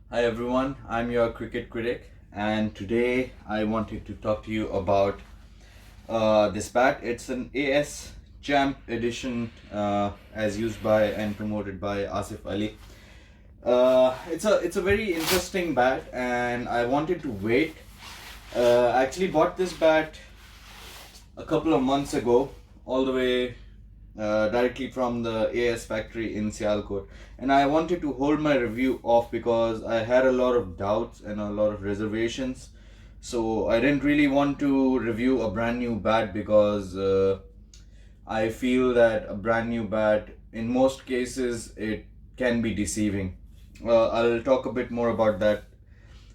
Hi everyone, I'm your cricket critic, and today I wanted to talk to you about this bat. It's an AS Champ edition, as used by and promoted by Asif Ali. It's a very interesting bat, and I wanted to wait. I actually bought this bat a couple of months ago, all the way directly from the AS factory in Sialkot. And I wanted to hold my review off because I had a lot of doubts and a lot of reservations. So I didn't really want to review a brand new bat because I feel that a brand new bat, in most cases, it can be deceiving. I'll talk a bit more about that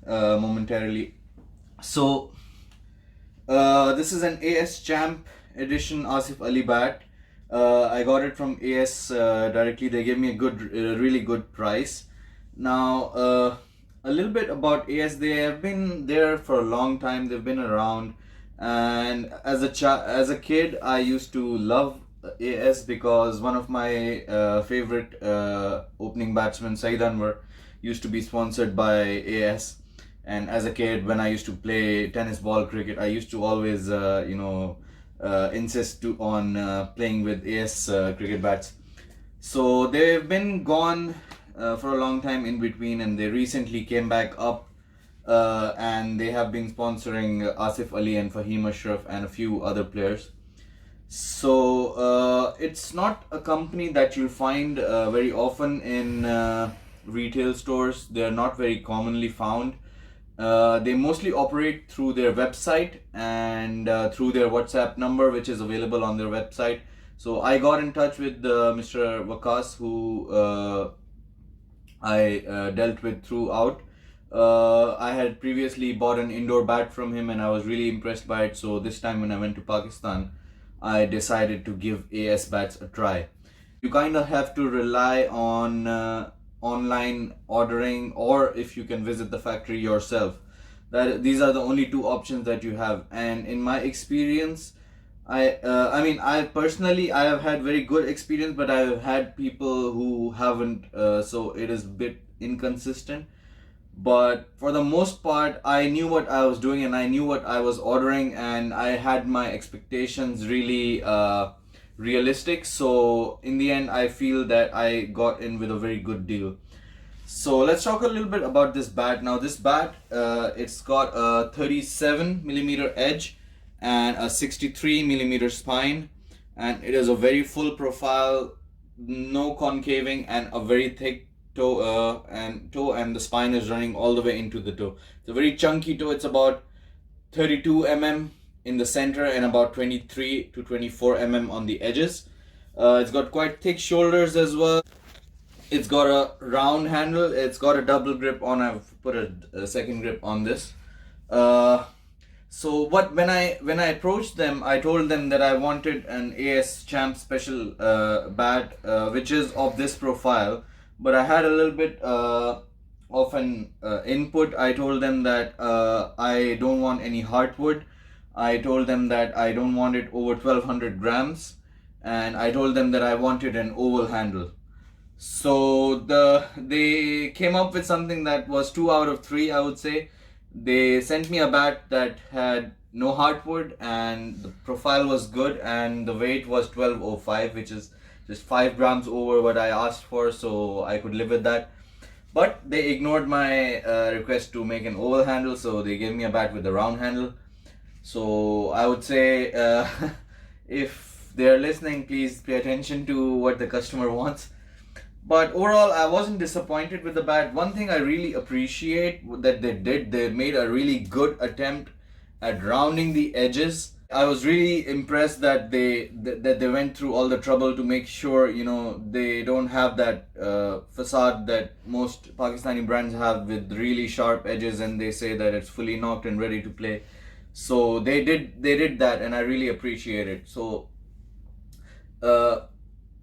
momentarily. So, this is an AS Champ edition Asif Ali bat. I got it from AS directly. They gave me a really good price. Now, a little bit about AS. They have been there for a long time. They've been around, and as a kid, I used to love AS because one of my favorite opening batsmen, Saeed Anwar, used to be sponsored by AS. And as a kid, when I used to play tennis ball cricket, I used to always insist on playing with AS cricket bats. So they've been gone for a long time in between, and they recently came back up, and they have been sponsoring Asif Ali and Fahim Ashraf and a few other players. So it's not a company that you'll find very often in retail stores. They are not very commonly found. They mostly operate through their website and through their WhatsApp number, which is available on their website. So I got in touch with Mr. Wakas, who I dealt with throughout. I had previously bought an indoor bat from him and I was really impressed by it. So this time when I went to Pakistan, I decided to give AS bats a try. You kind of have to rely on online ordering, or if you can visit the factory yourself. That these are the only two options that you have. And in my experience, I personally I have had very good experience, but I have had people who haven't. So it is a bit inconsistent. But for the most part, I knew what I was doing and I knew what I was ordering, and I had my expectations really realistic. So in the end, I feel that I got in with a very good deal. So let's talk a little bit about this bat. Now this bat, it's got a 37 millimeter edge and a 63 millimeter spine, and it is a very full profile, no concaving, and a very thick toe, and the spine is running all the way into the toe. It's a very chunky toe. It's about 32 mm in the center and about 23 to 24 mm on the edges. It's got quite thick shoulders as well. It's got a round handle. It's got a double grip on. I've put a second grip on this. So when I approached them, I told them that I wanted an AS Champ special bat, which is of this profile. But I had a little bit of an input. I told them that I don't want any hardwood. I told them that I don't want it over 1200 grams, and I told them that I wanted an oval handle. So they came up with something that was 2 out of 3, I would say. They sent me a bat that had no hardwood, and the profile was good, and the weight was 1205, which is just 5 grams over what I asked for, so I could live with that. But they ignored my request to make an oval handle, so they gave me a bat with a round handle. So I would say, if they're listening, please pay attention to what the customer wants. But overall, I wasn't disappointed with the bat. One thing I really appreciate that they made a really good attempt at rounding the edges. I was really impressed that they went through all the trouble to make sure, they don't have that facade that most Pakistani brands have with really sharp edges, and they say that it's fully knocked and ready to play. So they did that, and I really appreciate it. So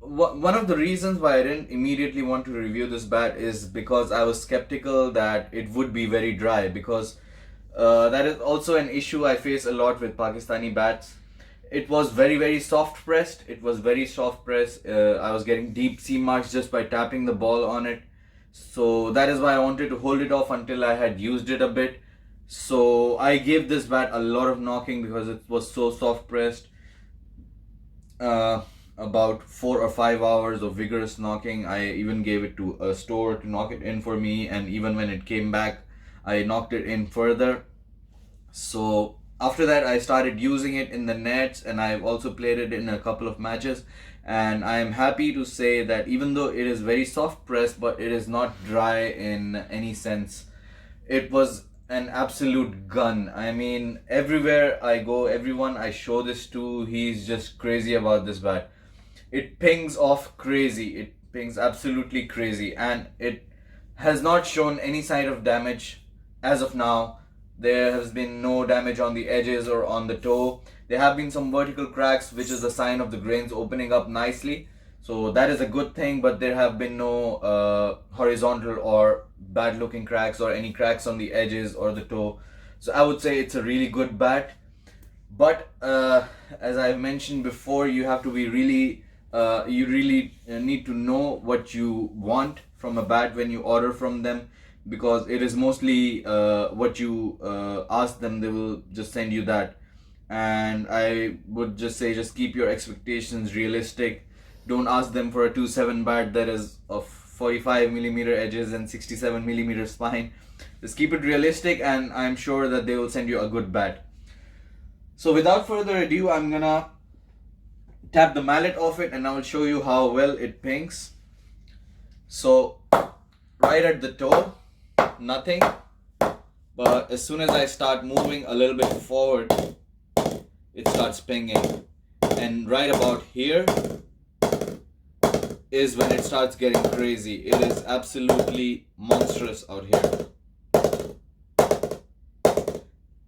one of the reasons why I didn't immediately want to review this bat is because I was skeptical that it would be very dry, because that is also an issue I face a lot with Pakistani bats. It was very soft pressed. It was very soft pressed. I was getting deep seam marks just by tapping the ball on it. So that is why I wanted to hold it off until I had used it a bit. So I gave this bat a lot of knocking because it was so soft pressed. About 4 or 5 hours of vigorous knocking. I even gave it to a store to knock it in for me, and even when it came back, I knocked it in further. So after that, I started using it in the nets, and I've also played it in a couple of matches. And I am happy to say that even though it is very soft pressed, but it is not dry in any sense. It was an absolute gun. I mean, everywhere I go, everyone I show this to, he's just crazy about this bat. It pings off crazy. It pings absolutely crazy, and it has not shown any sign of damage as of now. There has been no damage on the edges or on the toe. There have been some vertical cracks, which is a sign of the grains opening up nicely. So that is a good thing, but there have been no horizontal or bad looking cracks or any cracks on the edges or the toe. So I would say it's a really good bat. But as I've mentioned before, you have to be you really need to know what you want from a bat when you order from them, because it is mostly what you ask them, they will just send you that. And I would just say, just keep your expectations realistic. Don't ask them for a 2.7 bat that is of 45mm edges and 67mm spine. Just keep it realistic, and I'm sure that they will send you a good bat. So without further ado, I'm gonna tap the mallet off it and I will show you how well it pings. So right at the toe, nothing, but as soon as I start moving a little bit forward, it starts pinging, and right about here is when it starts getting crazy. It is absolutely monstrous out here,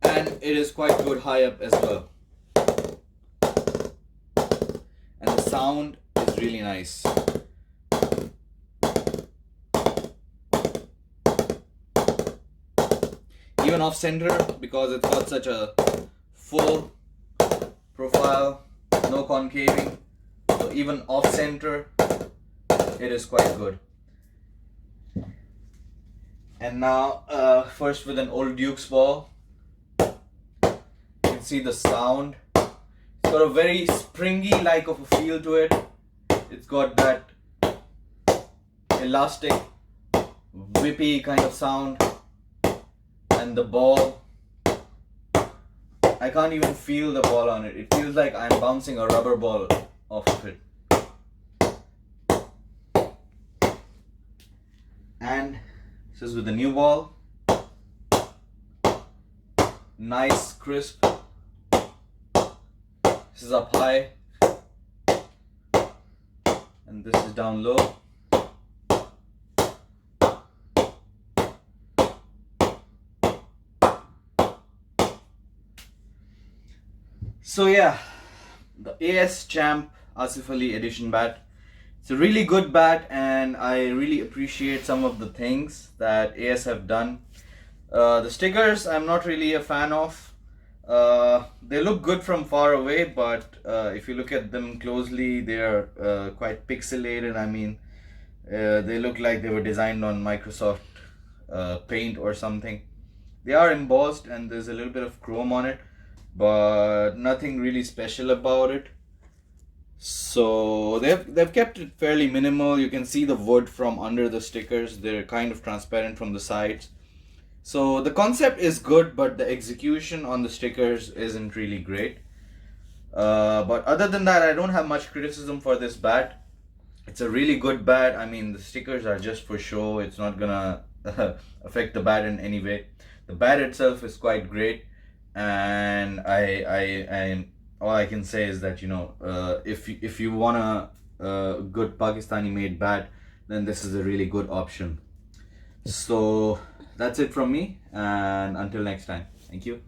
and it is quite good high up as well, and the sound is really nice. Even off center, because it's got such a full profile, no concaving, so even off center it is quite good. And now first with an old Duke's ball, you can see the sound. It's got a very springy like of a feel to it. It's got that elastic whippy kind of sound. And the ball, I can't even feel the ball on it. It feels like I'm bouncing a rubber ball off of it. And this is with the new ball. Nice, crisp. This is up high. And this is down low. So yeah, the AS Champ Asif Ali edition bat. It's a really good bat, and I really appreciate some of the things that AS have done. The stickers I'm not really a fan of. They look good from far away, but if you look at them closely, they are quite pixelated. I mean, they look like they were designed on Microsoft Paint or something. They are embossed and there's a little bit of chrome on it, but nothing really special about it. So they've kept it fairly minimal. You can see the wood from under the stickers. They're kind of transparent from the sides. So the concept is good, but the execution on the stickers isn't really great. But other than that, I don't have much criticism for this bat. It's a really good bat. I mean, the stickers are just for show. It's not gonna affect the bat in any way. The bat itself is quite great, and all I can say is that, you know, if you want a good Pakistani made bat, then this is a really good option. So that's it from me, and until next time, thank you.